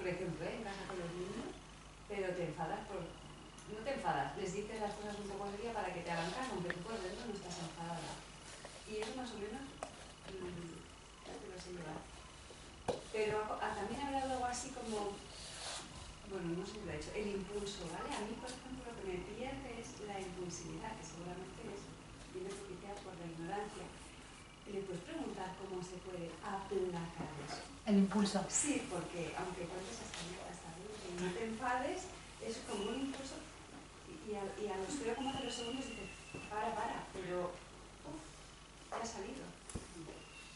por ejemplo, en casa con los niños, pero te enfadas por... No te enfadas, les dices las cosas un poco seria para que te hagan caso, aunque tú por dentro no estás enfadada. Y eso más o menos creo que lo sé llevar. Pero también ha hablado algo así como, bueno, no sé si lo ha dicho, el impulso, ¿vale? A mí, por ejemplo, lo que me pierde es la impulsividad, que seguramente viene propiciada por la ignorancia. ¿Le puedes preguntar cómo se puede aplacar eso? El impulso. Sí, porque aunque cuentes hasta 10 y no te enfades, es como un impulso y a los 0,0 segundos dices, para, pero ya ha salido.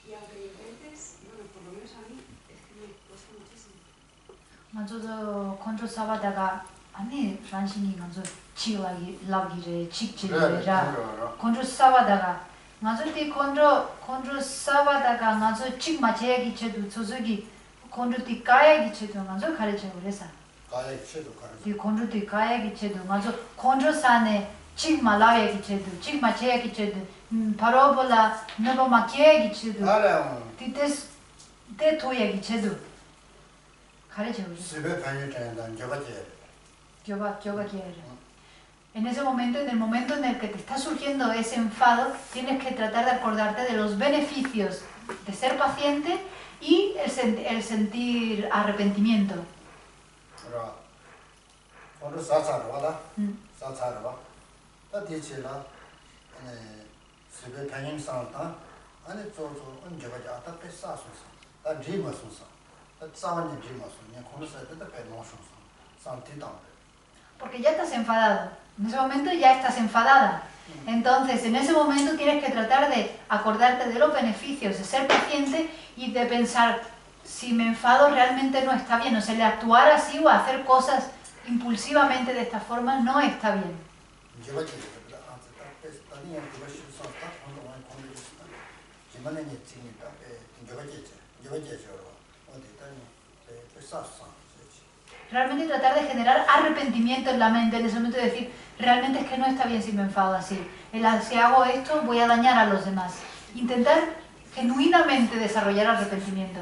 Y aunque intentes, bueno, por lo menos a mí, es que me cuesta muchísimo. 먼저 컨트롤 사바다가 아니 란신이 먼저 치라기 라기를 직지라 컨트롤 사바다가 먼저 티 컨트롤 사바다가 먼저 직 맞아야기 제도 저기 컨트롤 티 가야기 제도 먼저 가르쳐 그래서 가야기 제도 가르쳐 이 컨트롤 티 가야기 제도 먼저 컨트롤 산에 직 말아야기 제도 직 맞아야기 제도 바로 볼라 너무 막혀야기 제도 티테스 때 도야기 제도 En ese momento, en el momento en el que te está surgiendo ese enfado, tienes que tratar de acordarte de los beneficios de ser paciente y el sentir arrepentimiento. Porque ya estás enfadado, en ese momento ya estás enfadada. Entonces, en ese momento tienes que tratar de acordarte de los beneficios de ser paciente y de pensar, si me enfado realmente no está bien, o sea, el actuar así o hacer cosas impulsivamente de esta forma no está bien. Realmente tratar de generar arrepentimiento en la mente en ese momento y decir, realmente es que no está bien si me enfado así. Si hago esto voy a dañar a los demás. Intentar genuinamente desarrollar arrepentimiento.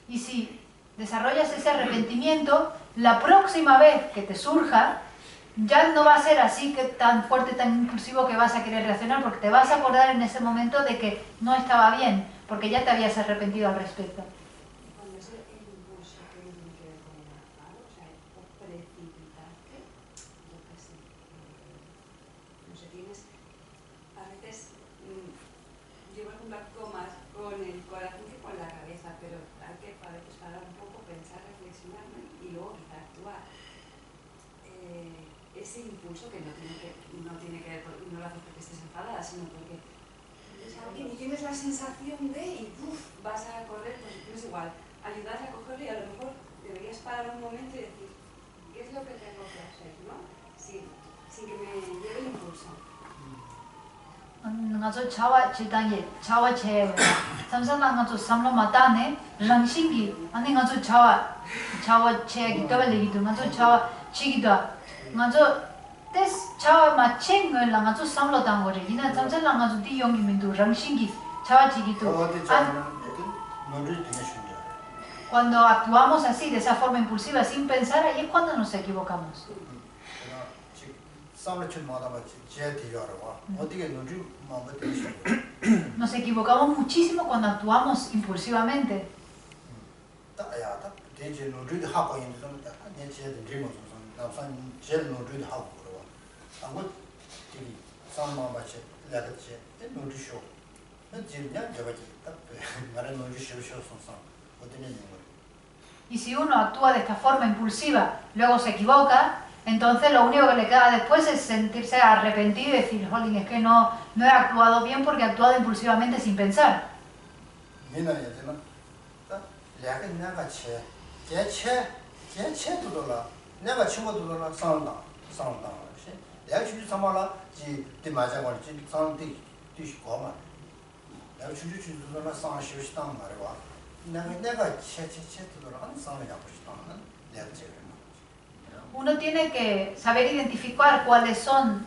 Y si desarrollas ese arrepentimiento, la próxima vez que te surja, ya no va a ser así que tan fuerte, tan impulsivo que vas a querer reaccionar, porque te vas a acordar en ese momento de que no estaba bien, porque ya te habías arrepentido al respecto. Cuando es el impulso que no tiene que ver con el enfado, o sea, o precipitarte, yo qué sé, no sé, tienes, a veces, yo por ejemplo actúo más con el corazón que con la cabeza, pero hay que a veces parar un poco, pensar, reflexionar y luego quizá actuar. Ese impulso que no tiene que ver, no lo haces porque estés enfadada, sino porque es alguien y tienes la sensación de y vas a correr, pues no es igual, ayudas a cogerlo y a lo mejor deberías parar un momento y decir, ¿qué es lo que tengo que hacer? ¿No? Sin que me lleve el impulso. ngazo chawa chitangye chawa che samsang ngazo samlo matane rangshingi ani ngazo chawa che gi tawale gi ngazo chawa chigi da ngazo tes chawa ma cheng la ngazo samlo tang gore ina samsang ngazo di yong gi mindu rangshingi chawa chigi to cuando actuamos así de esa forma impulsiva sin pensar ahí es cuando nos equivocamos. Nos equivocamos muchísimo cuando actuamos impulsivamente. Y si uno actúa de esta forma impulsiva, luego se equivoca, entonces lo único que le queda después es sentirse arrepentido y decir, jolín, es que no he actuado bien porque he actuado impulsivamente sin pensar. Uno tiene que saber identificar cuáles son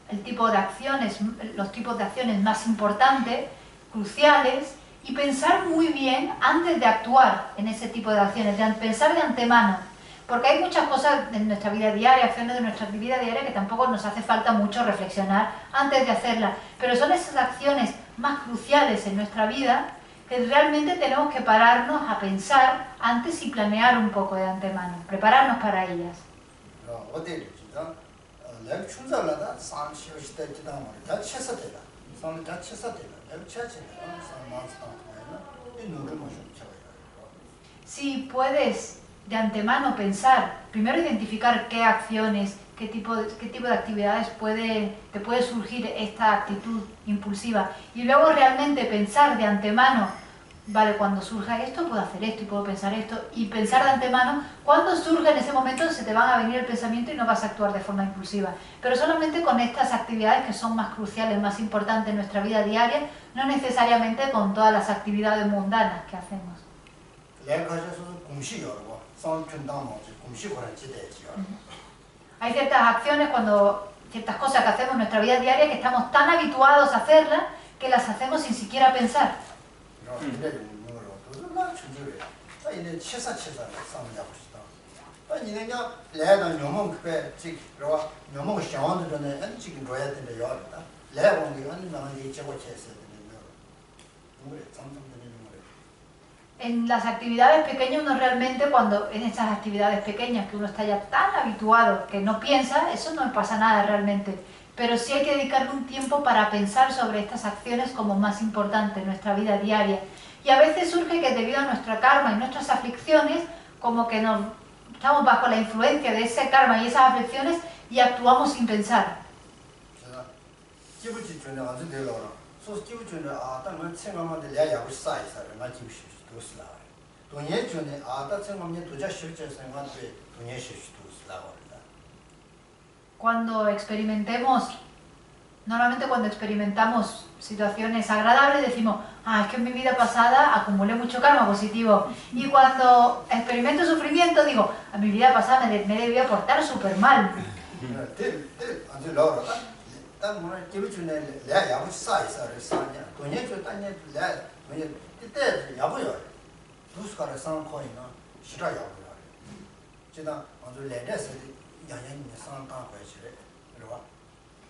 el tipo de acciones, los tipos de acciones más importantes cruciales y pensar muy bien antes de actuar en ese tipo de acciones, pensar de antemano. Porque hay muchas cosas en nuestra vida diaria, acciones de nuestra vida diaria que tampoco nos hace falta mucho reflexionar antes de hacerlas. Pero son esas acciones más cruciales en nuestra vida que realmente tenemos que pararnos a pensar antes y planear un poco de antemano, prepararnos para ellas. Si puedes de antemano pensar, primero identificar qué acciones, qué tipo de actividades te puede surgir esta actitud impulsiva y luego realmente pensar de antemano, vale, cuando surja esto puedo hacer esto y puedo pensar esto y pensar de antemano, cuando surge en ese momento se te van a venir el pensamiento y no vas a actuar de forma impulsiva, pero solamente con estas actividades que son más cruciales, más importantes en nuestra vida diaria, no necesariamente con todas las actividades mundanas que hacemos. Hay ciertas acciones, ciertas cosas que hacemos en nuestra vida diaria que estamos tan habituados a hacerlas que las hacemos sin siquiera pensar. En las actividades pequeñas uno realmente, en estas actividades pequeñas que uno está ya tan habituado que no piensa, eso no pasa nada realmente. Pero sí hay que dedicarle un tiempo para pensar sobre estas acciones como más importantes en nuestra vida diaria. Y a veces surge que debido a nuestro karma y nuestras aflicciones, como que estamos bajo la influencia de ese karma y esas aflicciones y actuamos sin pensar. Normalmente cuando experimentamos situaciones agradables decimos, es que en mi vida pasada acumulé mucho karma positivo. Y cuando experimento sufrimiento digo, en mi vida pasada me debía portar súper mal.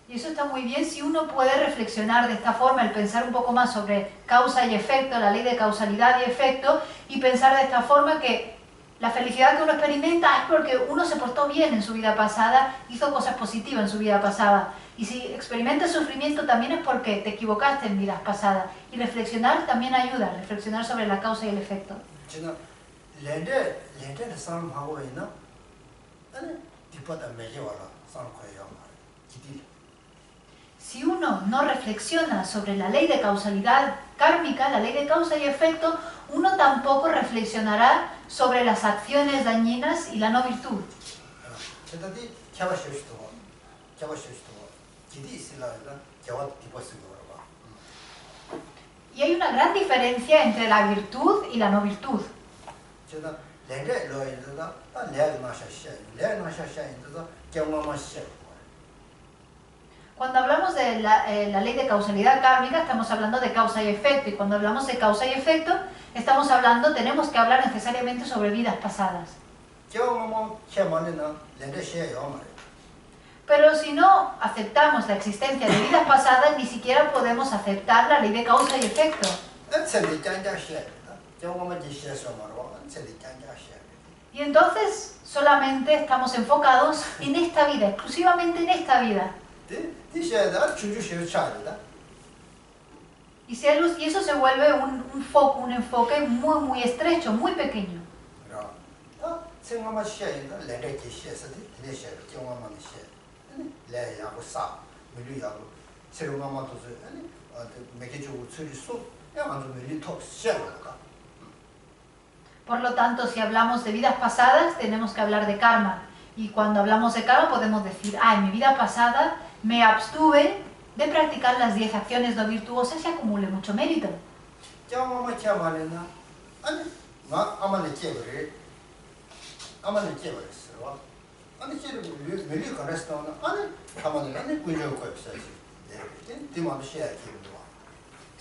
Y eso está muy bien si uno puede reflexionar de esta forma, el pensar un poco más sobre causa y efecto, la ley de causalidad y efecto, y pensar de esta forma que la felicidad que uno experimenta es porque uno se portó bien en su vida pasada, hizo cosas positivas en su vida pasada. Y si experimentas sufrimiento también es porque te equivocaste en vidas pasadas. Y reflexionar también ayuda, reflexionar sobre la causa y el efecto. Si uno no reflexiona sobre la ley de causalidad kármica, la ley de causa y efecto, uno tampoco reflexionará sobre las acciones dañinas y la no virtud. Y hay una gran diferencia entre la virtud y la no virtud. Cuando hablamos de la ley de causalidad kármica, estamos hablando de causa y efecto. Y cuando hablamos de causa y efecto, tenemos que hablar necesariamente sobre vidas pasadas. Pero si no aceptamos la existencia de vidas pasadas, ni siquiera podemos aceptar la ley de causa y efecto. Y entonces solamente estamos enfocados en esta vida, exclusivamente en esta vida. Y eso se vuelve un enfoque muy, muy estrecho, muy pequeño. Por lo tanto, si hablamos de vidas pasadas, tenemos que hablar de karma. Y cuando hablamos de karma podemos decir, en mi vida pasada me abstuve de practicar las 10 acciones no virtuosas y acumulé mucho mérito.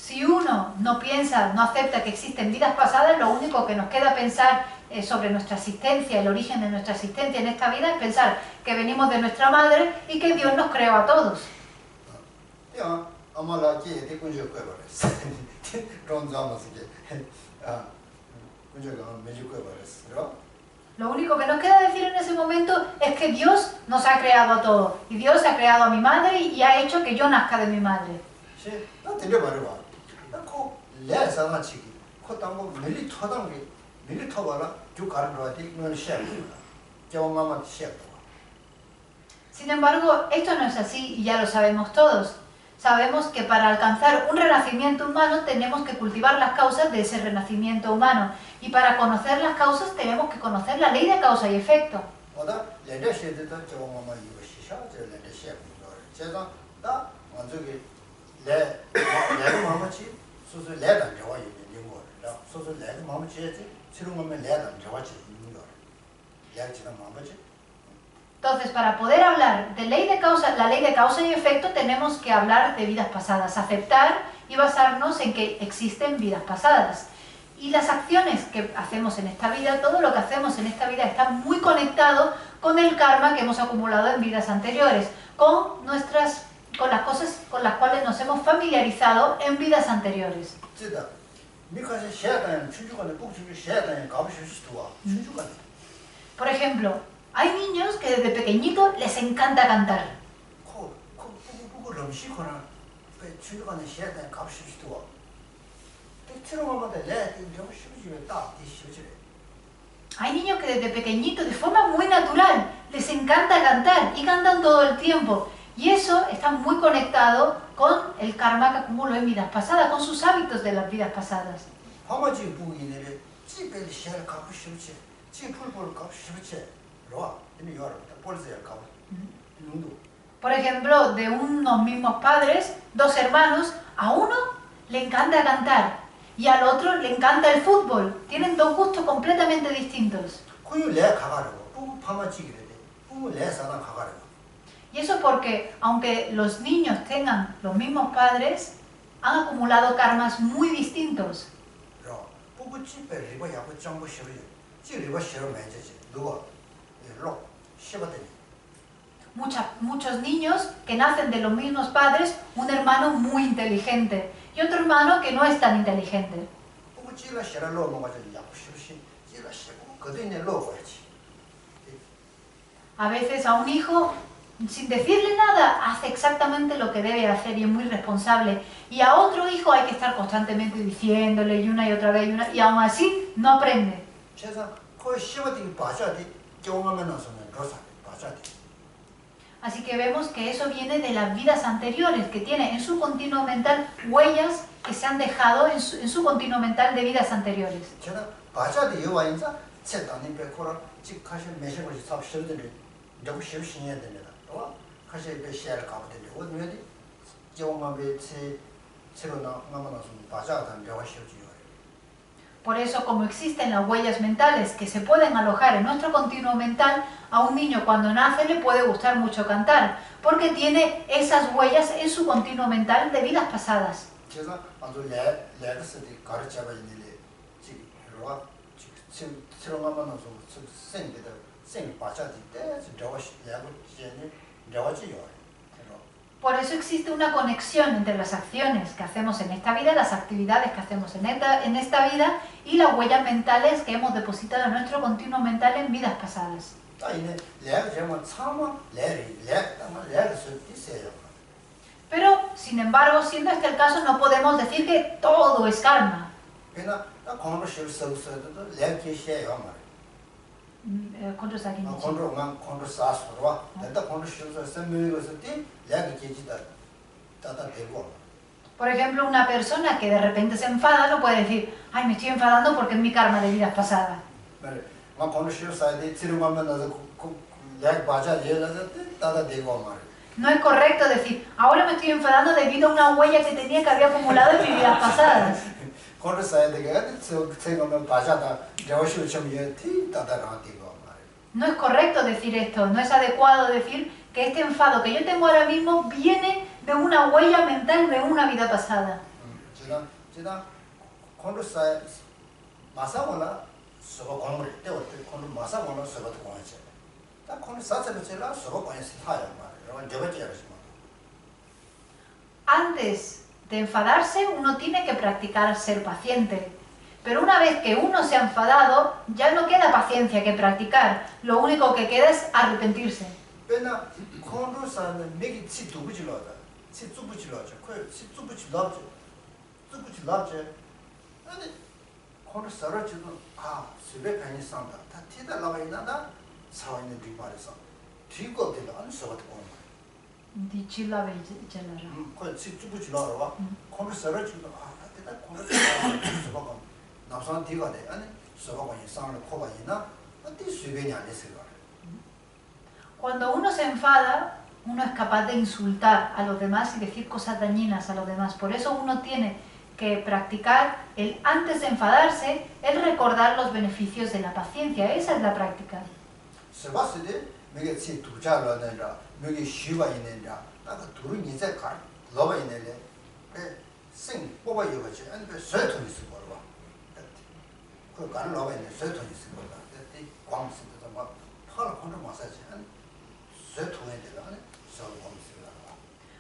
Si uno no piensa, no acepta que existen vidas pasadas, lo único que nos queda pensar sobre nuestra existencia, el origen de nuestra existencia en esta vida, es pensar que venimos de nuestra madre y que Dios nos creó a todos. Lo único que nos queda decir en ese momento es que Dios nos ha creado a todos. Y Dios ha creado a mi madre y ha hecho que yo nazca de mi madre. Sin embargo, esto no es así y ya lo sabemos todos. Sabemos que para alcanzar un renacimiento humano tenemos que cultivar las causas de ese renacimiento humano. Y para conocer las causas tenemos que conocer la ley de causa y efecto. Entonces, para poder hablar de la ley de causa y efecto, tenemos que hablar de vidas pasadas, aceptar y basarnos en que existen vidas pasadas. Y las acciones que hacemos en esta vida, todo lo que hacemos en esta vida está muy conectado con el karma que hemos acumulado en vidas anteriores, con las cosas con las cuales nos hemos familiarizado en vidas anteriores. Por ejemplo, hay niños que desde pequeñitos les encanta cantar. Hay niños que desde pequeñitos, de forma muy natural, les encanta cantar y cantan todo el tiempo. Y eso está muy conectado con el karma que acumuló en vidas pasadas, con sus hábitos de las vidas pasadas. Por ejemplo, de unos mismos padres, dos hermanos, a uno le encanta cantar y al otro le encanta el fútbol. Tienen dos gustos completamente distintos. Y eso porque, aunque los niños tengan los mismos padres, han acumulado karmas muy distintos. Muchos niños que nacen de los mismos padres, un hermano muy inteligente y otro hermano que no es tan inteligente. A veces a un hijo, sin decirle nada, hace exactamente lo que debe hacer y es muy responsable. Y a otro hijo hay que estar constantemente diciéndole y una y otra vez, y aún así no aprende. Así que vemos que eso viene de las vidas anteriores, que tiene en su continuo mental huellas que se han dejado en su continuo mental de vidas anteriores. Por eso, como existen las huellas mentales que se pueden alojar en nuestro continuo mental, a un niño cuando nace le puede gustar mucho cantar, porque tiene esas huellas en su continuo mental de vidas pasadas. Por eso existe una conexión entre las acciones que hacemos en esta vida, las actividades que hacemos en esta vida y las huellas mentales que hemos depositado en nuestro continuo mental en vidas pasadas. Pero, sin embargo, siendo este el caso, no podemos decir que todo es karma. Por ejemplo, una persona que de repente se enfada no puede decir, ay, me estoy enfadando porque es mi karma de vidas pasadas. No es correcto decir, ahora me estoy enfadando debido a una huella que tenía que había acumulado en mis vidas pasadas. No es correcto decir esto, no es adecuado decir que este enfado que yo tengo ahora mismo viene de una huella mental de una vida pasada. 제가 콘도사 마사고나 서버 공부를 때부터 콘도 마사고나 서버도 공부했지. 딱 콘도 사서를 제가 서버 공부했을 타요. 여러분 저번에 Antes de enfadarse, uno tiene que practicar ser paciente. Pero una vez que uno se ha enfadado, ya no queda paciencia que practicar. Lo único que queda es arrepentirse. 왜냐 콘도사는 내게 치 두부질러다. 치 두부질러죠. 그 두부질러죠. 두부질러죠. 아니 콘도사를 지금 수백 편이 산다. 다 티다 나와 있나다. 사원의 비말에서 뒤거 되는 안 서버 공부. Dichila Bejellara. 그 치 두부질러와 콘도사를 지금 티다 콘도사를 서버 남산 뒤가 돼. 아니 서버 공부 상을 코가 있나? 어디 수백이 안 됐어요. Cuando uno se enfada, uno es capaz de insultar a los demás y decir cosas dañinas a los demás. Por eso uno tiene que practicar el antes de enfadarse, el recordar los beneficios de la paciencia. Esa es la práctica.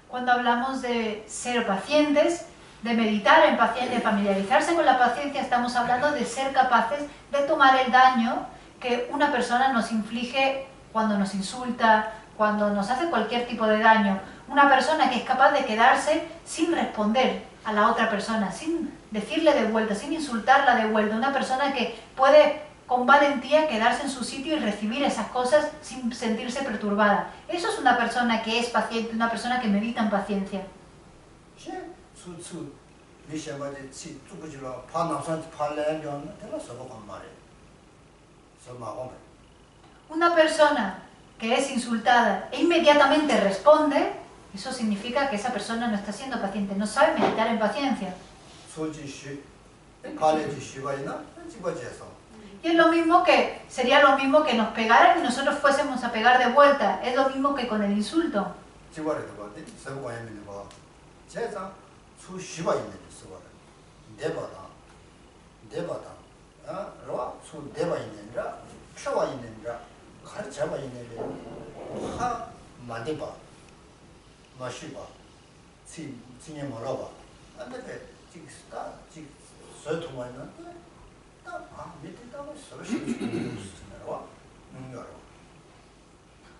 Cuando hablamos de ser pacientes, de meditar en paciencia, de familiarizarse con la paciencia, estamos hablando de ser capaces de tomar el daño que una persona nos inflige cuando nos insulta, cuando nos hace cualquier tipo de daño. Una persona que es capaz de quedarse sin responder a la otra persona, sin decirle de vuelta, sin insultarla de vuelta. Una persona que puede con valentía quedarse en su sitio y recibir esas cosas sin sentirse perturbada. Eso es una persona que es paciente, una persona que medita en paciencia. Una persona que es insultada e inmediatamente responde, eso significa que esa persona no está siendo paciente, no sabe meditar en paciencia. Y es lo mismo que, sería lo mismo que nos pegaran y nosotros fuésemos a pegar de vuelta. Es lo mismo que con el insulto.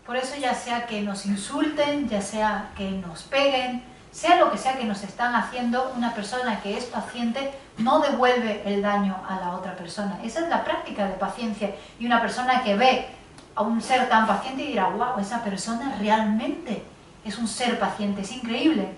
Por eso ya sea que nos insulten, ya sea que nos peguen, sea lo que sea que nos están haciendo, una persona que es paciente no devuelve el daño a la otra persona. Esa es la práctica de paciencia. Y una persona que ve a un ser tan paciente y dirá, wow, esa persona realmente es un ser paciente, es increíble.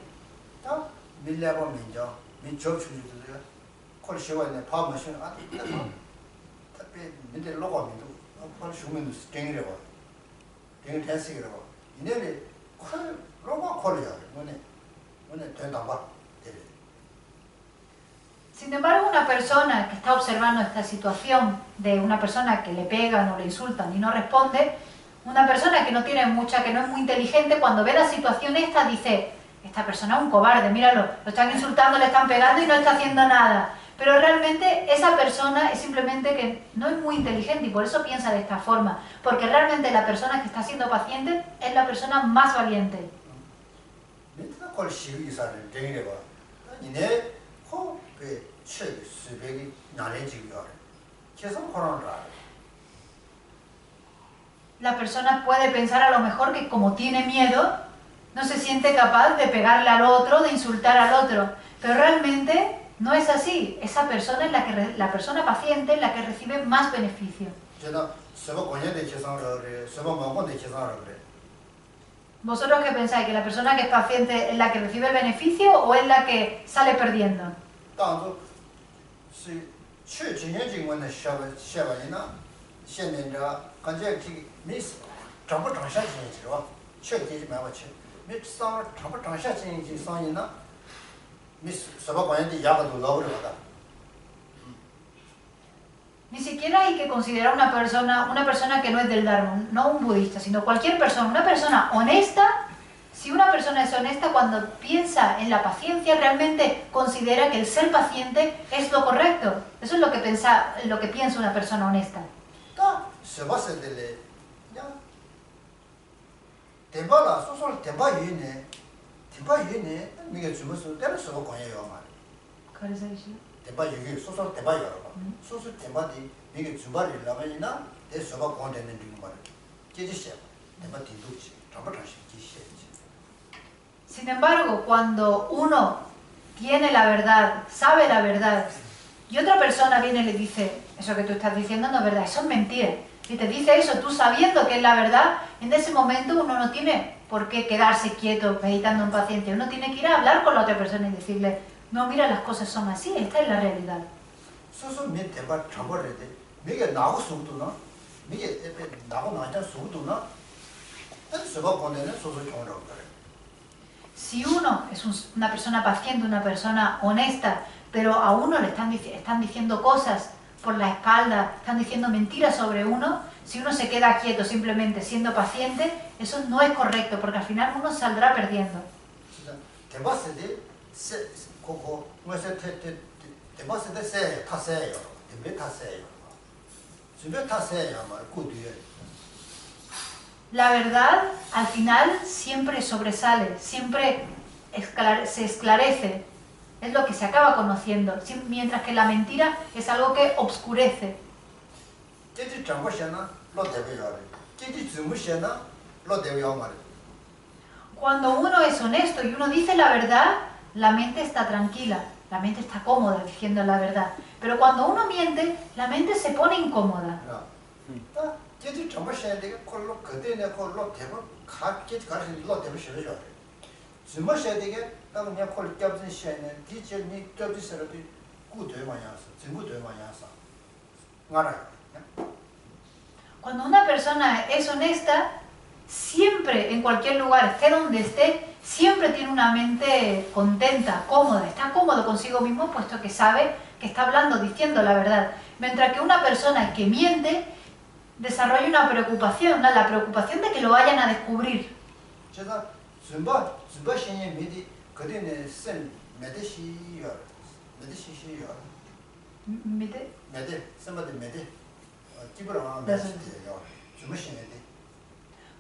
Sin embargo, una persona que está observando esta situación de una persona que le pegan o le insultan y no responde, una persona que no tiene mucha, que no es muy inteligente, cuando ve la situación esta dice, esta persona es un cobarde, míralo, lo están insultando, le están pegando y no está haciendo nada. Pero realmente esa persona es simplemente que no es muy inteligente y por eso piensa de esta forma. Porque realmente la persona que está siendo paciente es la persona más valiente. La persona puede pensar a lo mejor que como tiene miedo, no se siente capaz de pegarle al otro, de insultar al otro. Pero realmente no es así. Esa persona es la persona paciente es la que recibe más beneficio. ¿Vosotros qué pensáis? ¿Que la persona que es paciente es la que recibe el beneficio o es la que sale perdiendo? Ni siquiera hay que considerar una persona que no es del Dharma, no un budista, sino cualquier persona, una persona honesta, Si una persona es honesta, cuando piensa en la paciencia, realmente considera que el ser paciente es lo correcto. Eso es lo que piensa una persona honesta. ¿Cuál es el issue? Sin embargo, cuando uno tiene la verdad, sabe la verdad, y otra persona viene y le dice, eso que tú estás diciendo no es verdad, eso es mentira, y te dice eso tú sabiendo que es la verdad, en ese momento uno no tiene por qué quedarse quieto meditando en paciencia, uno tiene que ir a hablar con la otra persona y decirle, no, mira, las cosas son así, esta es la realidad. Si uno es una persona paciente, una persona honesta, pero a uno le están diciendo cosas por la espalda, están diciendo mentiras sobre uno, si uno se queda quieto simplemente siendo paciente, eso no es correcto, porque al final uno saldrá perdiendo. La verdad, al final, siempre sobresale, siempre se esclarece. Es lo que se acaba conociendo, mientras que la mentira es algo que obscurece. Cuando uno es honesto y uno dice la verdad, la mente está tranquila, la mente está cómoda diciendo la verdad. Pero cuando uno miente, la mente se pone incómoda. Cuando una persona es honesta, siempre, en cualquier lugar, esté donde esté, siempre tiene una mente contenta, cómoda, está cómodo consigo mismo, puesto que sabe que está hablando, diciendo la verdad. Mientras que una persona que miente, desarrolla una preocupación, ¿no? La preocupación de que lo vayan a descubrir.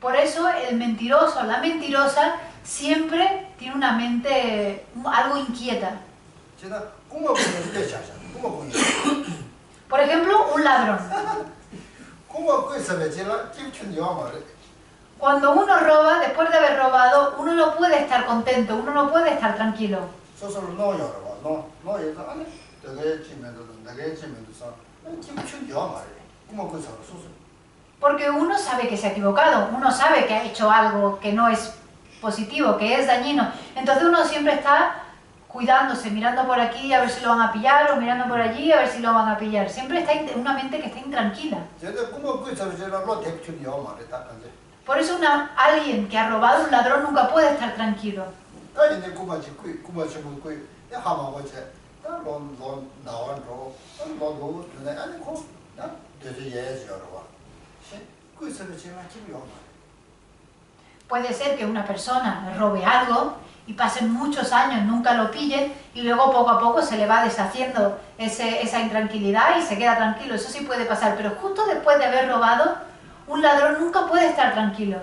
Por eso el mentiroso, la mentirosa, siempre tiene una mente algo inquieta. Por ejemplo, un ladrón. Cuando uno roba, después de haber robado, uno no puede estar contento, uno no puede estar tranquilo. Porque uno sabe que se ha equivocado, uno sabe que ha hecho algo que no es positivo, que es dañino. Entonces uno siempre está cuidándose, mirando por aquí a ver si lo van a pillar, o mirando por allí a ver si lo van a pillar. Siempre está una mente que está intranquila. Por eso alguien que ha robado, un ladrón, nunca puede estar tranquilo. Puede ser que una persona robe algo y pasen muchos años, nunca lo pillen, y luego poco a poco se le va deshaciendo esa intranquilidad y se queda tranquilo. Eso sí puede pasar, pero justo después de haber robado, un ladrón nunca puede estar tranquilo.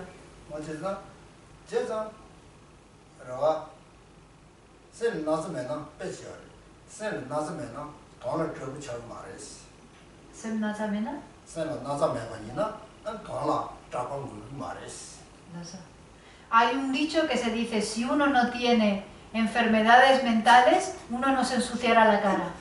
Hay un dicho que se dice, si uno no tiene enfermedades mentales, uno no se ensuciará la cara.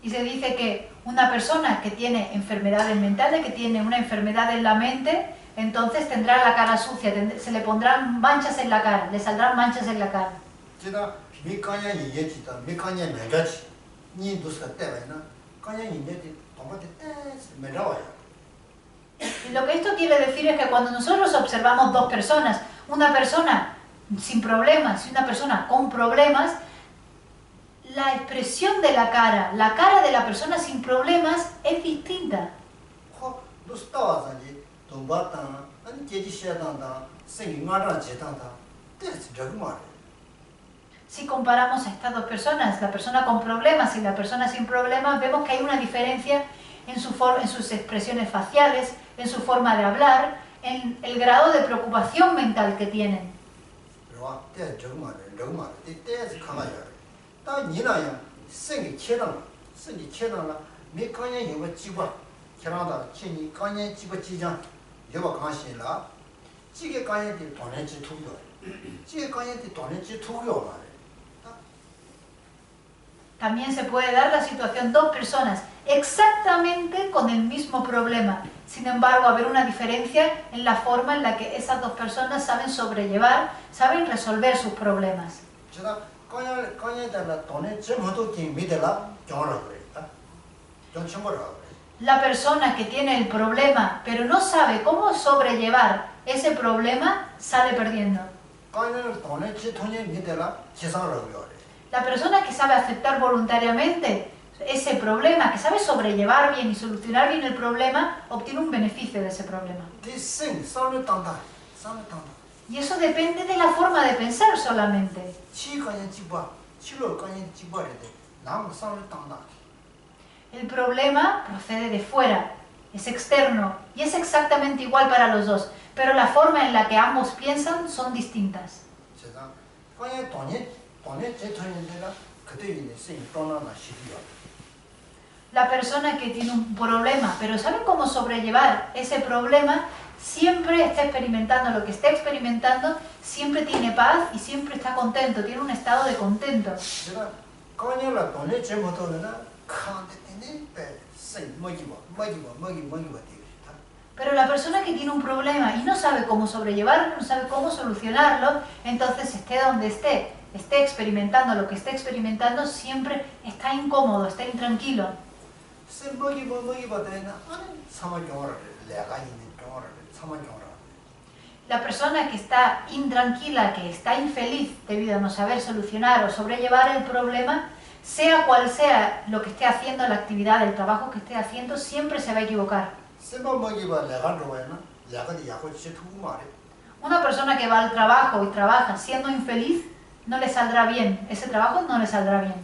Y se dice que una persona que tiene enfermedades mentales, que tiene una enfermedad en la mente, entonces tendrá la cara sucia, se le pondrán manchas en la cara, le saldrán manchas en la cara. Y lo que esto quiere decir es que cuando nosotros observamos dos personas, una persona sin problemas y una persona con problemas, la expresión de la cara de la persona sin problemas es distinta. Si comparamos a estas dos personas, la persona con problemas y la persona sin problemas, vemos que hay una diferencia en sus expresiones faciales, en su forma de hablar, en el grado de preocupación mental que tienen. También se puede dar la situación dos personas exactamente con el mismo problema. Sin embargo, haber una diferencia en la forma en la que esas dos personas saben sobrellevar, saben resolver sus problemas. La persona que tiene el problema pero no sabe cómo sobrellevar ese problema sale perdiendo. La persona que sabe aceptar voluntariamente ese problema, que sabe sobrellevar bien y solucionar bien el problema, obtiene un beneficio de ese problema. Y eso depende de la forma de pensar solamente. El problema procede de fuera, es externo y es exactamente igual para los dos, pero la forma en la que ambos piensan son distintas. La persona que tiene un problema, pero sabe cómo sobrellevar ese problema, siempre está experimentando lo que está experimentando, siempre tiene paz y siempre está contento, tiene un estado de contento. Pero la persona que tiene un problema y no sabe cómo sobrellevarlo, no sabe cómo solucionarlo, entonces esté donde esté experimentando lo que esté experimentando, siempre está incómodo, está intranquilo. La persona que está intranquila, que está infeliz debido a no saber solucionar o sobrellevar el problema, sea cual sea lo que esté haciendo, la actividad, el trabajo que esté haciendo, siempre se va a equivocar. Una persona que va al trabajo y trabaja siendo infeliz, no le saldrá bien, ese trabajo no le saldrá bien.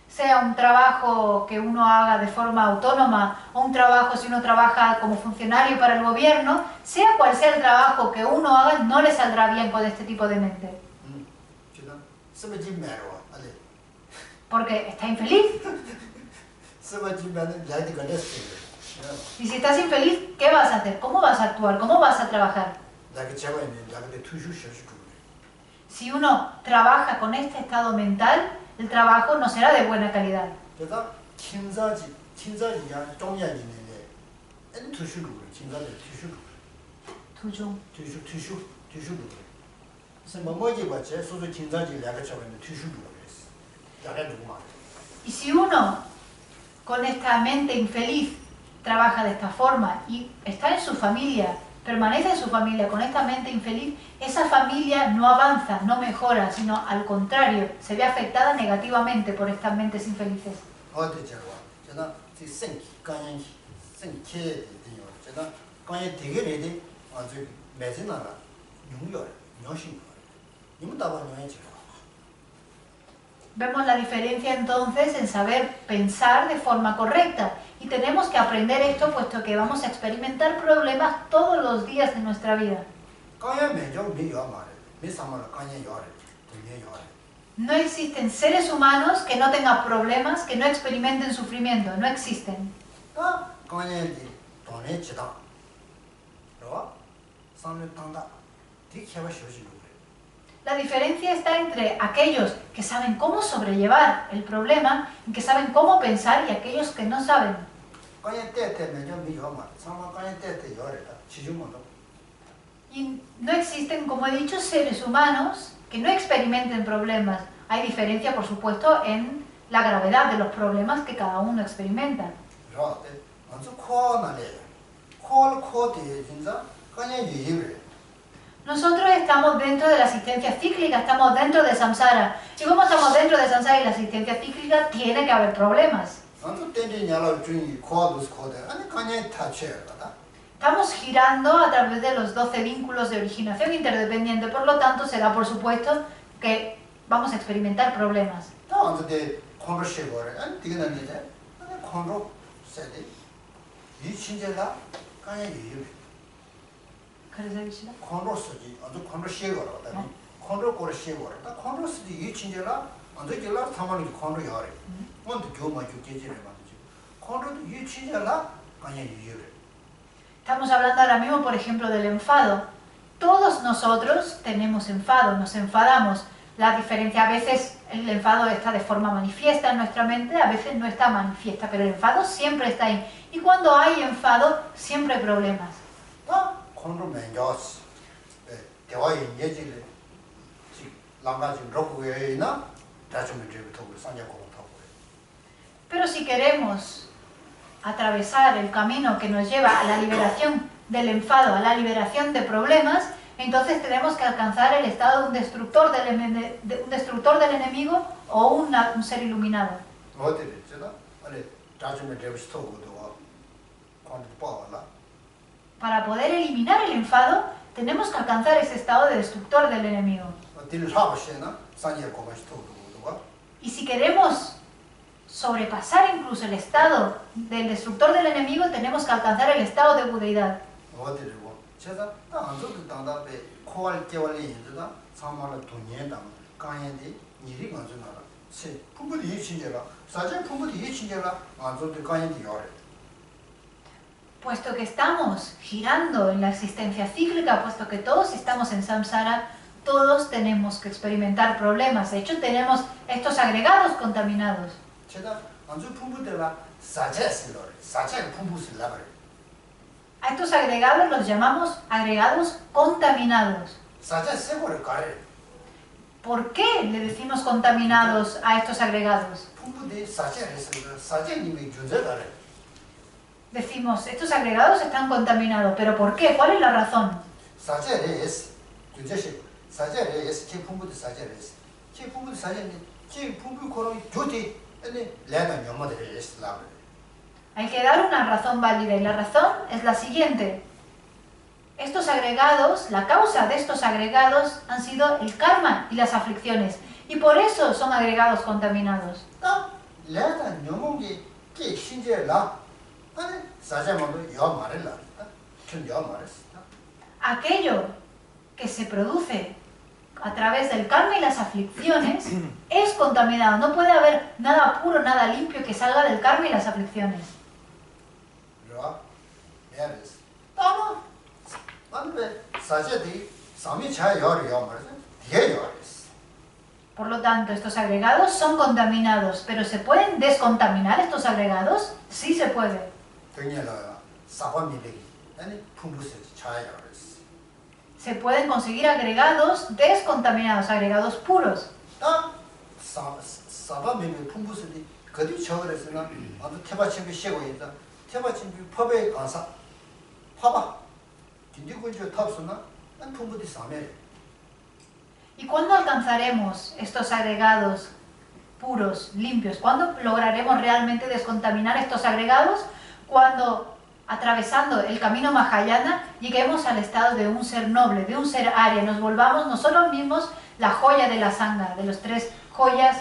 Sea un trabajo que uno haga de forma autónoma o un trabajo si uno trabaja como funcionario para el gobierno, sea cual sea el trabajo que uno haga, no le saldrá bien con este tipo de mente. Porque está infeliz. Y si estás infeliz, ¿qué vas a hacer? ¿Cómo vas a actuar? ¿Cómo vas a trabajar? Si uno trabaja con este estado mental, el trabajo no será de buena calidad. Y si uno con esta mente infeliz trabaja de esta forma y está en su familia, permanece en su familia con esta mente infeliz, esa familia no avanza, no mejora, sino al contrario, se ve afectada negativamente por estas mentes infelices. Vemos la diferencia entonces en saber pensar de forma correcta y tenemos que aprender esto puesto que vamos a experimentar problemas todos los días de nuestra vida. No existen seres humanos que no tengan problemas, que no experimenten sufrimiento, no existen. La diferencia está entre aquellos que saben cómo sobrellevar el problema y que saben cómo pensar y aquellos que no saben. Y no existen, como he dicho, seres humanos que no experimenten problemas. Hay diferencia, por supuesto, en la gravedad de los problemas que cada uno experimenta. Nosotros estamos dentro de la existencia cíclica, estamos dentro de samsara. Y como estamos dentro de samsara y la existencia cíclica, tiene que haber problemas. Estamos girando a través de los 12 vínculos de originación interdependiente, por lo tanto será por supuesto que vamos a experimentar problemas. Estamos hablando ahora mismo, por ejemplo, del enfado. Todos nosotros tenemos enfado, nos enfadamos. La diferencia, a veces el enfado está de forma manifiesta en nuestra mente, a veces no está manifiesta, pero el enfado siempre está ahí. Y cuando hay enfado, siempre hay problemas. Pero si queremos atravesar el camino que nos lleva a la liberación del enfado, a la liberación de problemas, entonces tenemos que alcanzar el estado de un destructor del enemigo o un ser iluminado. Para poder eliminar el enfado, tenemos que alcanzar ese estado de destructor del enemigo. Y si queremos sobrepasar incluso el estado del destructor del enemigo, tenemos que alcanzar el estado de budeidad. Puesto que estamos girando en la existencia cíclica, puesto que todos estamos en samsara, todos tenemos que experimentar problemas. De hecho, tenemos estos agregados contaminados. A estos agregados los llamamos agregados contaminados. ¿Por qué le decimos contaminados a estos agregados? Decimos, estos agregados están contaminados, pero ¿por qué? ¿Cuál es la razón? Hay que dar una razón válida y la razón es la siguiente. Estos agregados, la causa de estos agregados han sido el karma y las aflicciones y por eso son agregados contaminados. Aquello que se produce a través del karma y las aflicciones es contaminado. No puede haber nada puro, nada limpio que salga del karma y las aflicciones. Por lo tanto, estos agregados son contaminados, pero ¿se pueden descontaminar estos agregados? Sí se puede. Se pueden conseguir agregados descontaminados, agregados puros. ¿Y cuándo alcanzaremos estos agregados puros, limpios? ¿Cuándo lograremos realmente descontaminar estos agregados? Cuando, atravesando el camino Mahayana, lleguemos al estado de un ser noble, de un ser Arya, nos volvamos nosotros mismos la joya de la Sangha, de los tres joyas,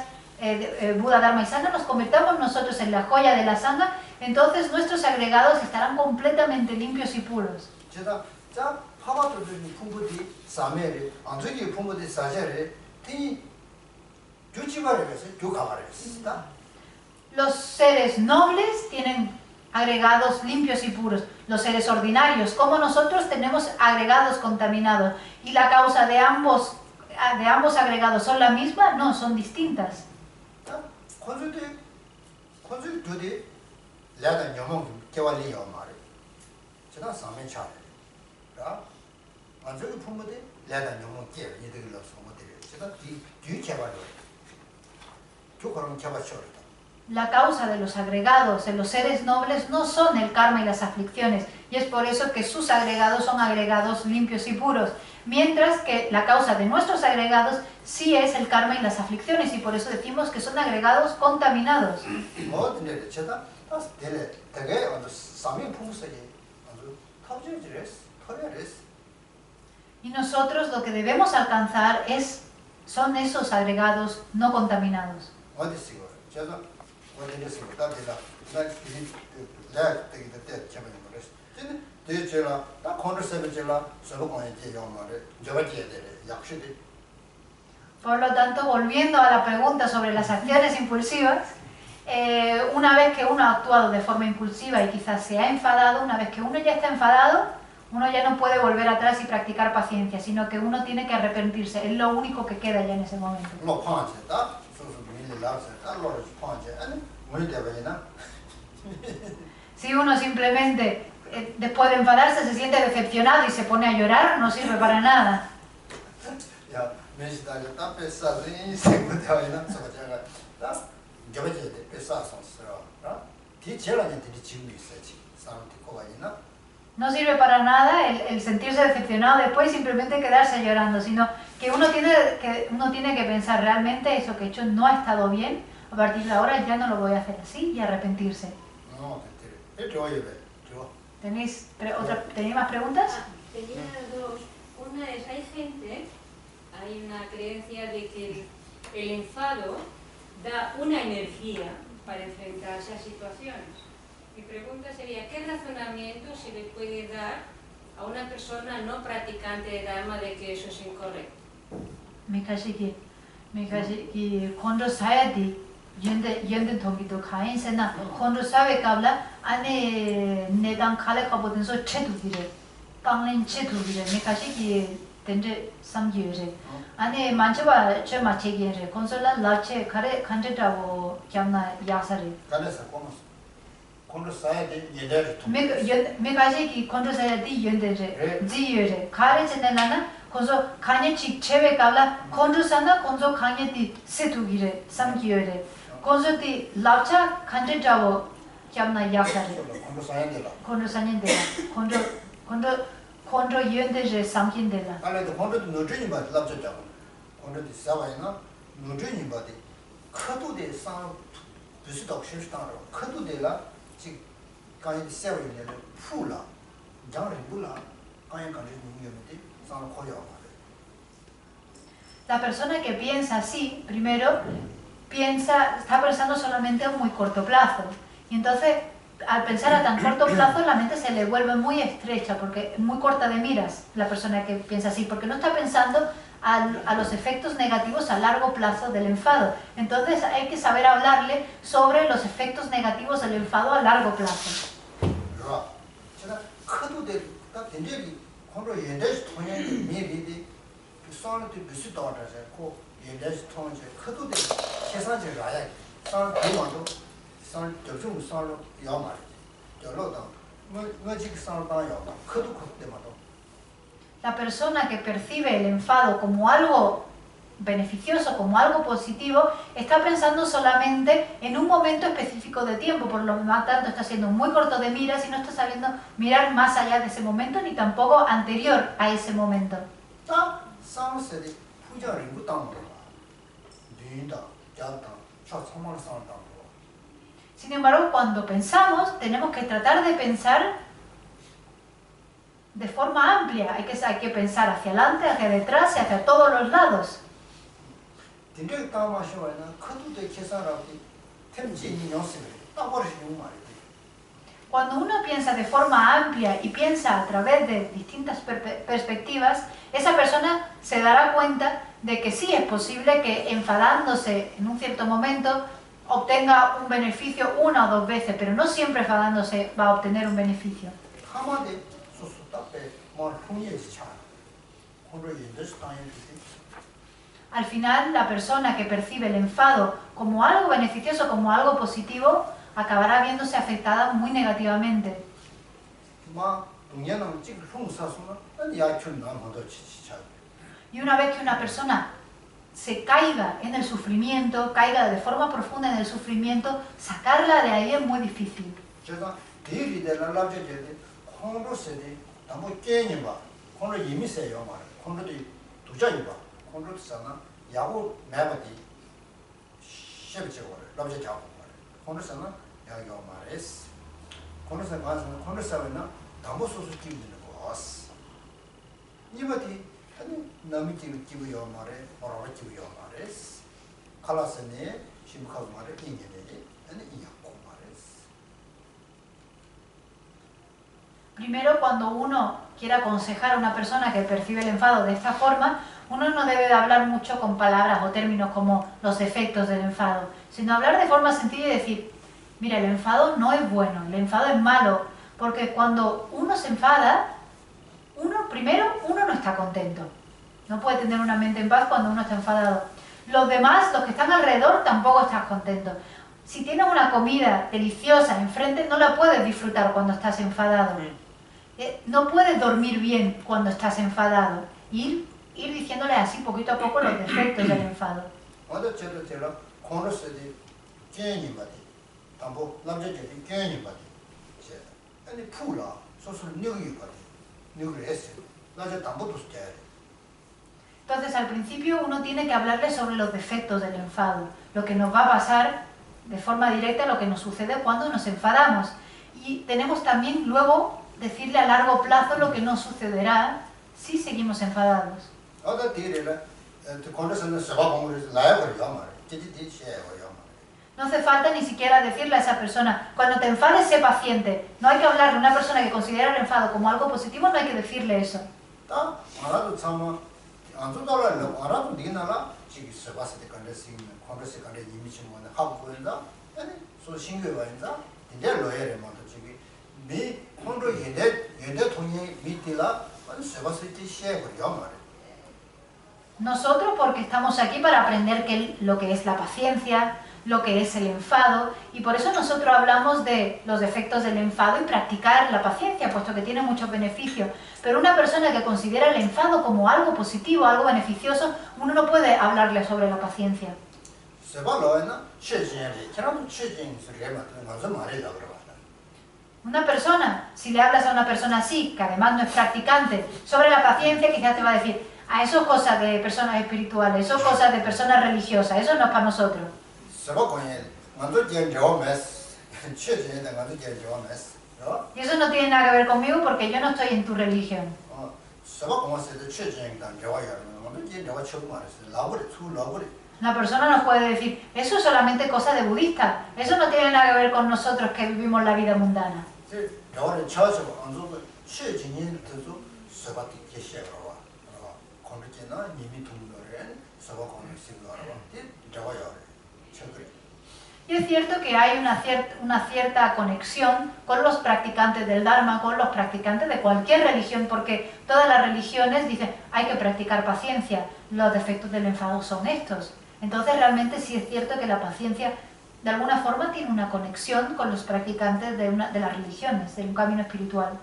Buda, Dharma y Sangha, nos convirtamos nosotros en la joya de la Sangha, entonces nuestros agregados estarán completamente limpios y puros. Los seres nobles tienen agregados limpios y puros. Los seres ordinarios, como nosotros, tenemos agregados contaminados. ¿Y la causa de ambos agregados son la misma? No, son distintas. 조그런 개발처럼. La causa de los agregados en los seres nobles no son el karma y las aflicciones, y es por eso que sus agregados son agregados limpios y puros, mientras que la causa de nuestros agregados sí es el karma y las aflicciones, y por eso decimos que son agregados contaminados. Y nosotros lo que debemos alcanzar son esos agregados no contaminados. Por lo tanto, volviendo a la pregunta sobre las acciones impulsivas, una vez que uno ha actuado de forma impulsiva y quizás se ha enfadado, una vez que uno ya está enfadado, uno ya no puede volver atrás y practicar paciencia, sino que uno tiene que arrepentirse, es lo único que queda ya en ese momento. Si uno simplemente, después de enfadarse, se siente decepcionado y se pone a llorar, no sirve para nada. No sirve para nada el sentirse decepcionado después y simplemente quedarse llorando, sino que uno tiene que pensar realmente eso que he hecho no ha estado bien, a partir de ahora ya no lo voy a hacer así y arrepentirse. ¿Tenéis más preguntas? Tenía dos. Una es, hay una creencia de que el enfado da una energía para enfrentarse a situaciones. Mi pregunta sería, ¿qué razonamiento se le puede dar a una persona no practicante de Dharma de que eso es incorrecto? Me casi que cuando sabe yende togido kain sena cuando sabe que habla ane nedan kale kaboden so chetu dire panglen chetu dire me casi que tende samgyure ane manchaba chema chegere consola lache kare kanjetawo kyamna yasare 간에서 cuando sabe de yender me casi que cuando sabe de yende 지여re kare chenelana konso kanye chik chewe kabla konso sana konso kanye di setu gire samgyore konso di lacha kanje jawo kyamna yaksare konso sanyendela konso yende je samgyendela 아래도 konso 노준이 봐 lapcha konso di sawaina 노준이 봐데 커도데 상 부스도 실스타로 커도데라 지 간이 세워이네 풀라 장을 불라 간이 간이 능력이 La persona que piensa así, primero, está pensando solamente a muy corto plazo. Y entonces, al pensar a tan corto plazo, la mente se le vuelve muy estrecha, porque es muy corta de miras la persona que piensa así, porque no está pensando a los efectos negativos a largo plazo del enfado. Entonces hay que saber hablarle sobre los efectos negativos del enfado a largo plazo. konro yendash tonyan miri di sāna tu bisu tawātāsa ko yendash tonyan kato de kesan je rāyā sāna dhīmāntu sāna dāpchūngu sāna yāmāri yālo tāng ngā jīk sāna tāng yāmā kato kato de mātō. La persona que percibe el enfado como algo beneficioso, como algo positivo, está pensando solamente en un momento específico de tiempo, por lo tanto está siendo muy corto de miras y no está sabiendo mirar más allá de ese momento ni tampoco anterior a ese momento. Sin embargo, cuando pensamos, tenemos que tratar de pensar de forma amplia, hay que pensar hacia adelante, hacia detrás y hacia todos los lados. Cuando uno piensa de forma amplia y piensa a través de distintas perspectivas, esa persona se dará cuenta de que sí es posible que enfadándose en un cierto momento obtenga un beneficio una o dos veces, pero no siempre enfadándose va a obtener un beneficio. Al final, la persona que percibe el enfado como algo beneficioso, como algo positivo, acabará viéndose afectada muy negativamente. Y una vez que una persona se caiga en el sufrimiento, caiga de forma profunda en el sufrimiento, sacarla de ahí es muy difícil. Primero, cuando uno quiere aconsejar a una persona que percibe el enfado de esta forma, uno no debe de hablar mucho con palabras o términos como los defectos del enfado, sino hablar de forma sencilla y decir, mira, el enfado no es bueno, el enfado es malo, porque cuando uno se enfada, primero, uno no está contento. No puede tener una mente en paz cuando uno está enfadado. Los demás, los que están alrededor, tampoco están contentos. Si tienes una comida deliciosa enfrente, no la puedes disfrutar cuando estás enfadado. No puedes dormir bien cuando estás enfadado. Ir diciéndole así poquito a poco los defectos del enfado. Entonces, al principio uno tiene que hablarle sobre los defectos del enfado, lo que nos va a pasar de forma directa, lo que nos sucede cuando nos enfadamos. Y tenemos también luego decirle a largo plazo lo que nos sucederá si seguimos enfadados. No hace falta ni siquiera decirle a esa persona, cuando te enfades, sé paciente. No hay que hablarle a una persona que considera el enfado como algo positivo, no hay que decirle eso. Nosotros porque estamos aquí para aprender lo que es la paciencia, lo que es el enfado, y por eso nosotros hablamos de los defectos del enfado y practicar la paciencia, puesto que tiene muchos beneficios. Pero una persona que considera el enfado como algo positivo, algo beneficioso, uno no puede hablarle sobre la paciencia. Una persona, si le hablas a una persona así, que además no es practicante, sobre la paciencia, quizás te va a decir, eso es cosa de personas espirituales, eso es cosa de personas religiosas, eso no es para nosotros. Y eso no tiene nada que ver conmigo porque yo no estoy en tu religión. Una persona nos puede decir, eso es solamente cosa de budista, eso no tiene nada que ver con nosotros que vivimos la vida mundana. Y es cierto que hay una cierta conexión con los practicantes del Dharma, con los practicantes de cualquier religión, porque todas las religiones dicen hay que practicar paciencia, los defectos del enfado son estos. Entonces realmente sí es cierto que la paciencia de alguna forma tiene una conexión con los practicantes de las religiones, de un camino espiritual.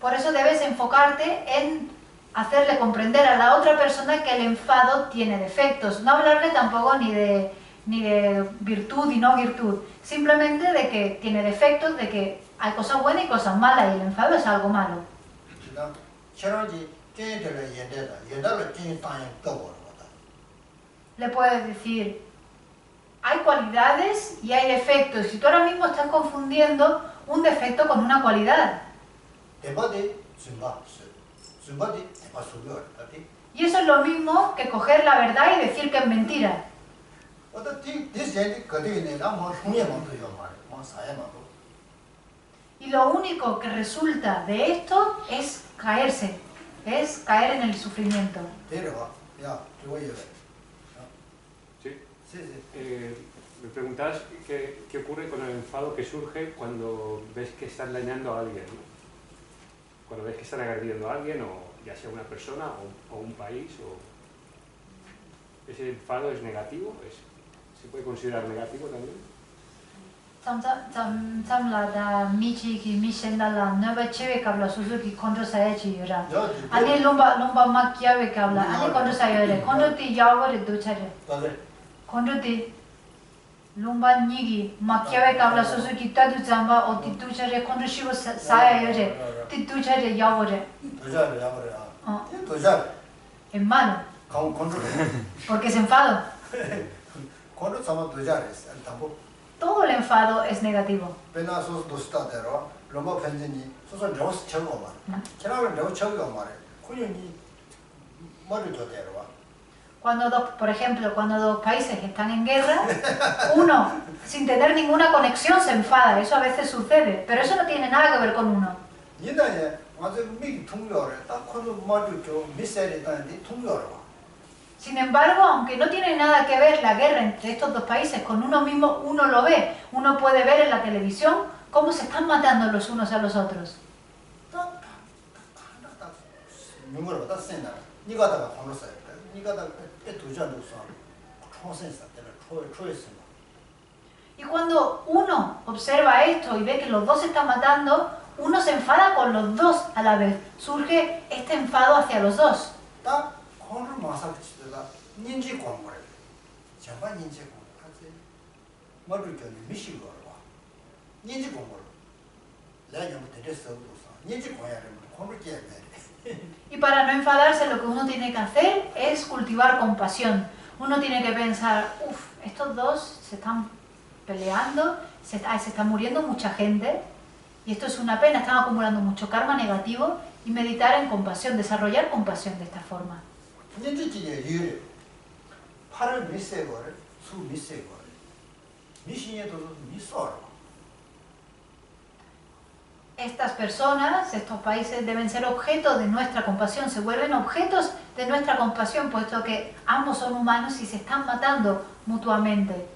Por eso debes enfocarte en hacerle comprender a la otra persona que el enfado tiene defectos. No hablarle tampoco ni de virtud y no virtud, simplemente de que tiene defectos, de que hay cosas buenas y cosas malas, y el enfado es algo malo. Le puedes decir, hay cualidades y hay defectos, y tú ahora mismo estás confundiendo un defecto con una cualidad. Y eso es lo mismo que coger la verdad y decir que es mentira. Y lo único que resulta de esto es caerse, es caer en el sufrimiento. Sí. Me preguntabas qué ocurre con el enfado que surge cuando ves que estás dañando a alguien, ¿no? Cuando ves que están agrediendo a alguien, o ya sea una persona o un país, o ese enfado es negativo, ¿Se puede considerar negativo también? Samla da michi ki mishenda la nueva cheve kabla Suzuki kontro sayachi yura. Ani lumba makiawe kabla ani kontro sayore. Kontro ti yawore duchare. Kontro ti lumba nigi makiawe kabla Suzuki tadu zamba o ti duchare kontro shivo sayore. Ti duchare yawore. Duchare yawore. Duchare. Es malo. Kontro. Porque es enfado. Kontro sama duchare. Tampoco. Todo el enfado es negativo. Por ejemplo, cuando dos países están en guerra, uno, sin tener ninguna conexión, se enfada. Eso a veces sucede, pero eso no tiene nada que ver con uno. Sin embargo, aunque no tiene nada que ver la guerra entre estos dos países con uno mismo, uno lo ve. Uno puede ver en la televisión cómo se están matando los unos a los otros. Y cuando uno observa esto y ve que los dos se están matando, uno se enfada con los dos a la vez. Surge este enfado hacia los dos. Y para no enfadarse, lo que uno tiene que hacer es cultivar compasión. Uno tiene que pensar, estos dos se están peleando, se está muriendo mucha gente, y esto es una pena, están acumulando mucho karma negativo, y meditar en compasión, desarrollar compasión de esta forma. Estas personas, estos países deben ser objeto de nuestra compasión, se vuelven objetos de nuestra compasión, puesto que ambos son humanos y se están matando mutuamente.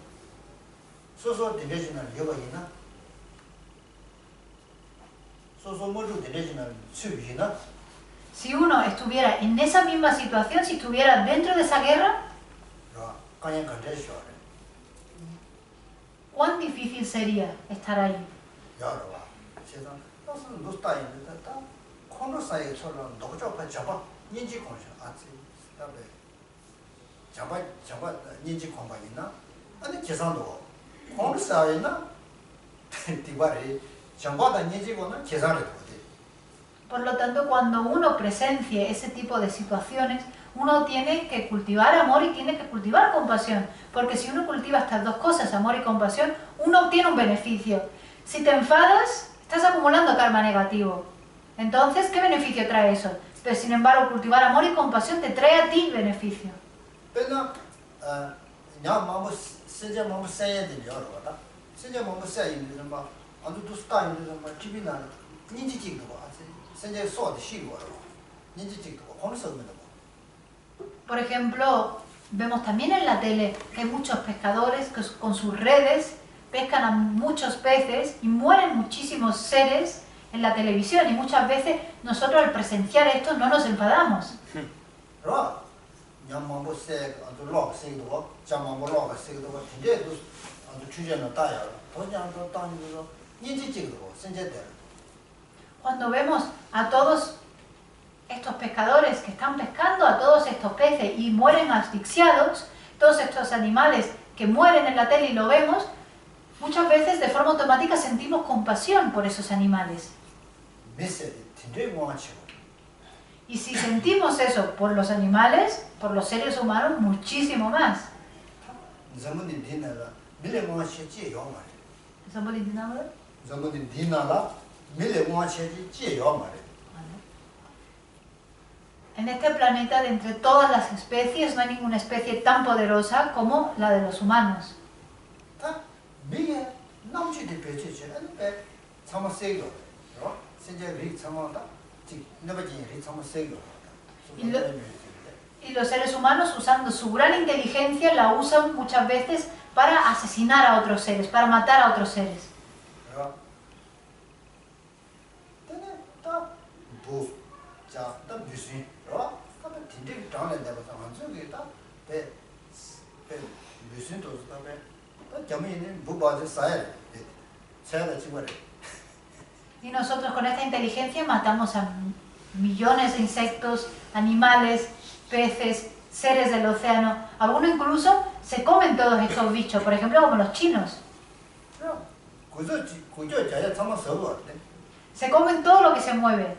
Si uno estuviera en esa misma situación, si estuviera dentro de esa guerra, ¿cuán difícil sería estar ahí? Por lo tanto, cuando uno presencie ese tipo de situaciones, uno tiene que cultivar amor y tiene que cultivar compasión. Porque si uno cultiva estas dos cosas, amor y compasión, uno obtiene un beneficio. Si te enfadas, estás acumulando karma negativo. Entonces, ¿qué beneficio trae eso? Pero sin embargo, cultivar amor y compasión te trae a ti beneficio. Por ejemplo, vemos también en la tele que hay muchos pescadores que con sus redes pescan a muchos peces y mueren muchísimos seres en la televisión, y muchas veces nosotros al presenciar esto no nos enfadamos. Cuando vemos a todos estos pescadores que están pescando a todos estos peces y mueren asfixiados, todos estos animales que mueren en la tele y lo vemos, muchas veces de forma automática sentimos compasión por esos animales. Y si sentimos eso por los animales, por los seres humanos, muchísimo más. En este planeta, de entre todas las especies, no hay ninguna especie tan poderosa como la de los humanos. Y los seres humanos, usando su gran inteligencia, la usan muchas veces para asesinar a otros seres, para matar a otros seres. Y nosotros con esta inteligencia matamos a millones de insectos, animales, peces, seres del océano. Algunos incluso se comen todos estos bichos, por ejemplo como los chinos. Se comen todo lo que se mueve.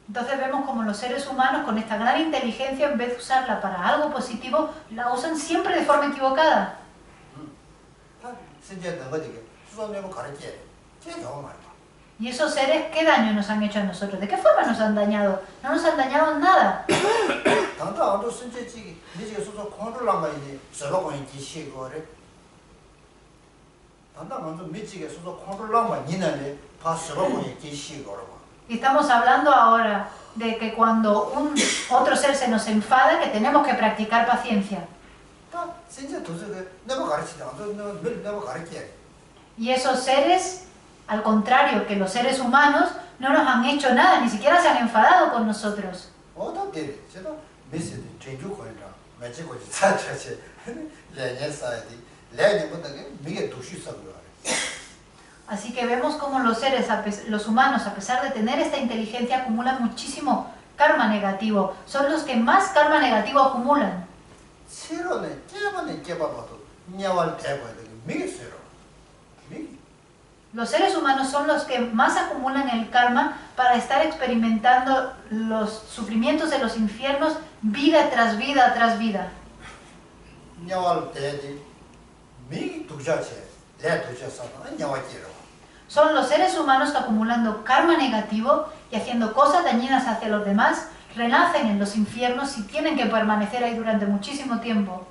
Entonces vemos como los seres humanos con esta gran inteligencia, en vez de usarla para algo positivo, la usan siempre de forma equivocada. Y esos seres, ¿qué daño nos han hecho a nosotros? ¿De qué forma nos han dañado? No nos han dañado en nada. Y estamos hablando ahora de que cuando otro ser se nos enfada, que tenemos que practicar paciencia. Y esos seres, al contrario que los seres humanos, no nos han hecho nada, ni siquiera se han enfadado con nosotros. Así que vemos como los seres, los humanos, a pesar de tener esta inteligencia, acumulan muchísimo karma negativo. Son los que más karma negativo acumulan. Los seres humanos son los que más acumulan el karma para estar experimentando los sufrimientos de los infiernos vida tras vida tras vida. Son los seres humanos que, acumulando karma negativo y haciendo cosas dañinas hacia los demás, renacen en los infiernos y tienen que permanecer ahí durante muchísimo tiempo.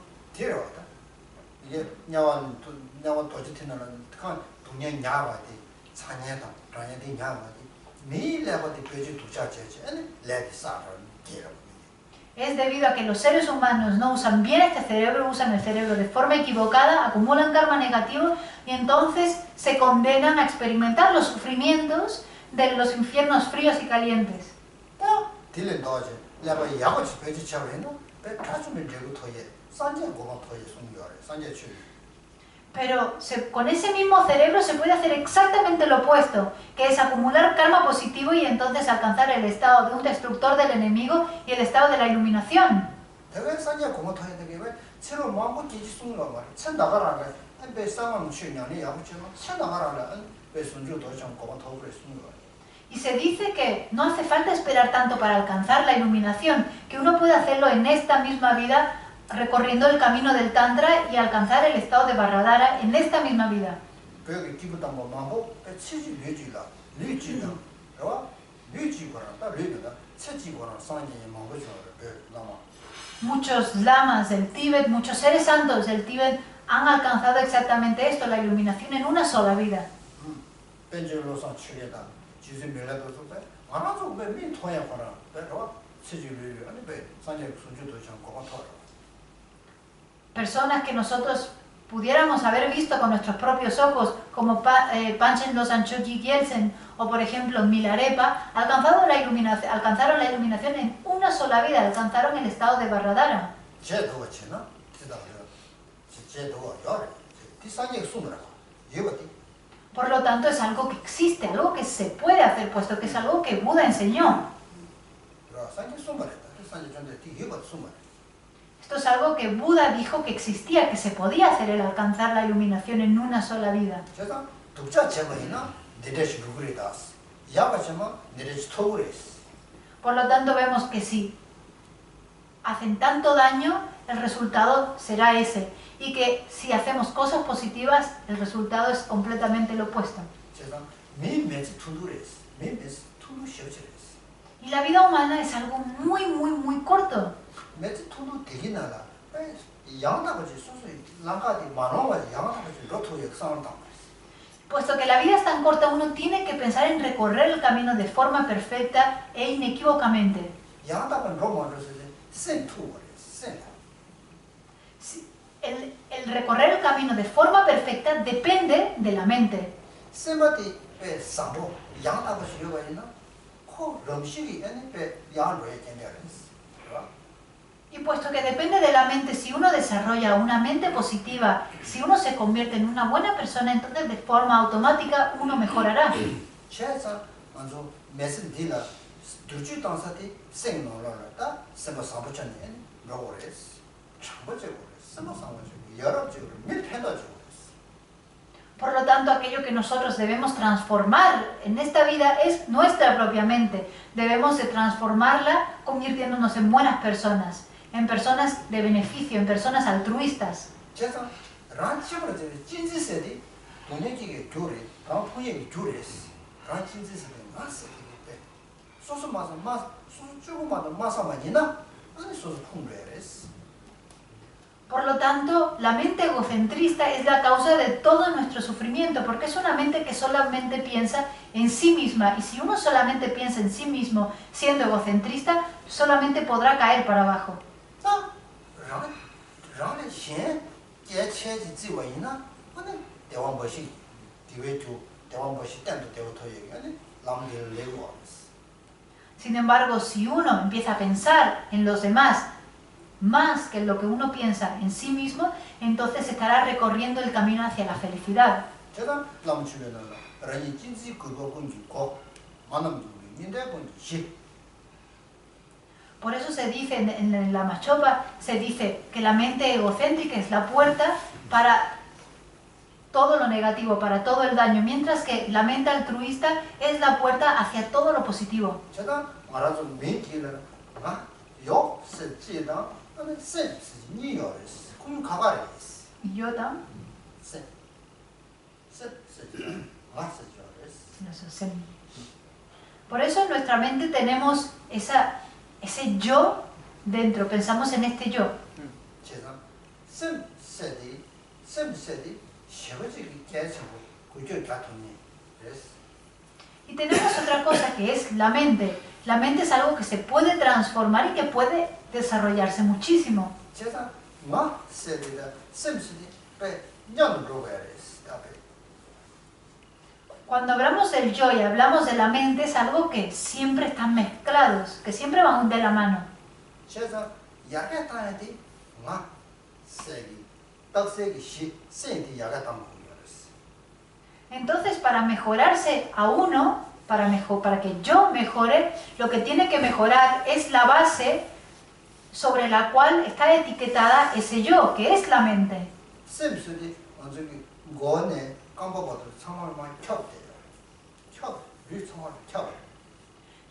Es debido a que los seres humanos no usan bien este cerebro, usan el cerebro de forma equivocada, acumulan karma negativo y entonces se condenan a experimentar los sufrimientos de los infiernos fríos y calientes. Pero con ese mismo cerebro se puede hacer exactamente lo opuesto, que es acumular karma positivo y entonces alcanzar el estado de un destructor del enemigo y el estado de la iluminación. Y se dice que no hace falta esperar tanto para alcanzar la iluminación, que uno puede hacerlo en esta misma vida, recorriendo el camino del Tantra y alcanzar el estado de Vajradhara en esta misma vida. Muchos lamas del Tíbet, muchos seres santos del Tíbet han alcanzado exactamente esto, la iluminación en una sola vida. Personas que nosotros pudiéramos haber visto con nuestros propios ojos, como Panchen Losang Chokyi Gyeltsen o por ejemplo Milarepa, alcanzaron la iluminación en una sola vida, alcanzaron el estado de Vajradhara. Por lo tanto es algo que existe, algo que se puede hacer, puesto que es algo que Buda enseñó. Esto es algo que Buda dijo que existía, que se podía hacer, el alcanzar la iluminación en una sola vida. Por lo tanto vemos que si hacen tanto daño, el resultado será ese. Y que si hacemos cosas positivas, el resultado es completamente lo opuesto. Y la vida humana es algo muy, muy, muy corto. Puesto que la vida es tan corta, uno tiene que pensar en recorrer el camino de forma perfecta e inequívocamente. El recorrer el camino de forma perfecta depende de la mente. 배 상보 양하고 쉬어가 있나 코 럼식이 아니 배 양로에 견뎌res. Y puesto que depende de la mente, si uno desarrolla una mente positiva, si uno se convierte en una buena persona, entonces de forma automática uno mejorará. 제가 먼저 메시지라 두주 당사티 생노라다 semua sambuchani 로레스 참고적으로 semua sambuchani 여러적으로 밀편도적으로. Por lo tanto, aquello que nosotros debemos transformar en esta vida es nuestra propia mente. Debemos de transformarla convirtiéndonos en buenas personas, en personas de beneficio, en personas altruistas. 제가 란치브로 진지세디 돈에게 교리, 방풍에게 교리스. 란치지세디 마스기때. 소소 마서 소소 조금만 마사마니나 아니 소소 풍레레스. Por lo tanto, la mente egocentrista es la causa de todo nuestro sufrimiento, porque es una mente que solamente piensa en sí misma. Y si uno solamente piensa en sí mismo, siendo egocentrista, solamente podrá caer para abajo. Sin embargo, si uno empieza a pensar en los demás, más que lo que uno piensa en sí mismo, entonces estará recorriendo el camino hacia la felicidad. Por eso se dice en la Machopa, se dice que la mente egocéntrica es la puerta para todo lo negativo, para todo el daño, mientras que la mente altruista es la puerta hacia todo lo positivo. Yotam. Por eso en nuestra mente tenemos ese yo dentro, pensamos en este yo. Y tenemos otra cosa que es la mente. La mente es algo que se puede transformar y que puede desarrollarse muchísimo. Cuando hablamos del yo y hablamos de la mente, es algo que siempre están mezclados, que siempre van de la mano. Entonces, para mejorarse a uno, para que yo mejore, lo que tiene que mejorar es la base sobre la cual está etiquetada ese yo, que es la mente.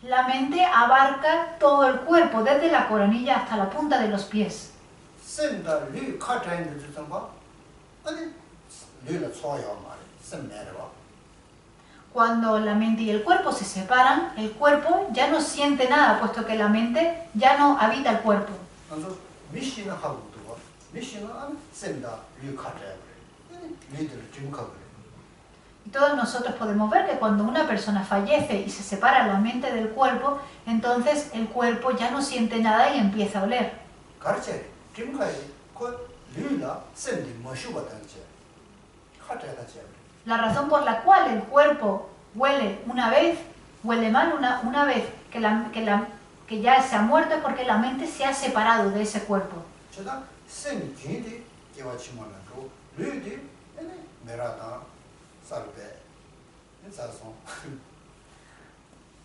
La mente abarca todo el cuerpo, desde la coronilla hasta la punta de los pies. Cuando la mente y el cuerpo se separan, el cuerpo ya no siente nada, puesto que la mente ya no habita el cuerpo. Y todos nosotros podemos ver que cuando una persona fallece y se separa la mente del cuerpo, entonces el cuerpo ya no siente nada y empieza a oler. La razón por la cual el cuerpo huele una vez, huele mal una vez que ya se ha muerto, es porque la mente se ha separado de ese cuerpo.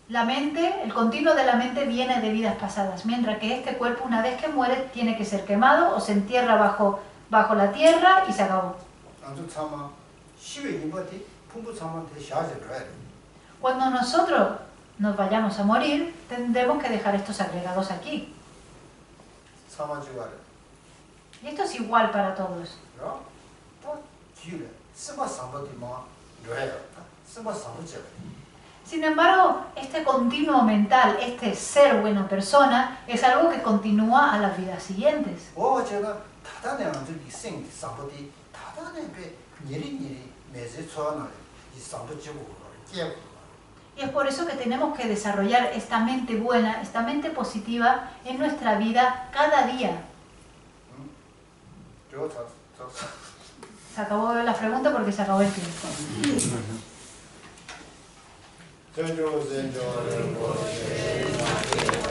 La mente, el continuo de la mente viene de vidas pasadas, mientras que este cuerpo, una vez que muere, tiene que ser quemado o se entierra bajo la tierra y se acabó. Cuando nosotros nos vayamos a morir, tendremos que dejar estos agregados aquí. Y esto es igual para todos. Sin embargo, este continuo mental, este ser buena persona, es algo que continúa a las vidas siguientes. Y es por eso que tenemos que desarrollar esta mente buena, esta mente positiva en nuestra vida cada día. Se acabó la pregunta porque se acabó el tiempo. Zendro Zendro Rinpoche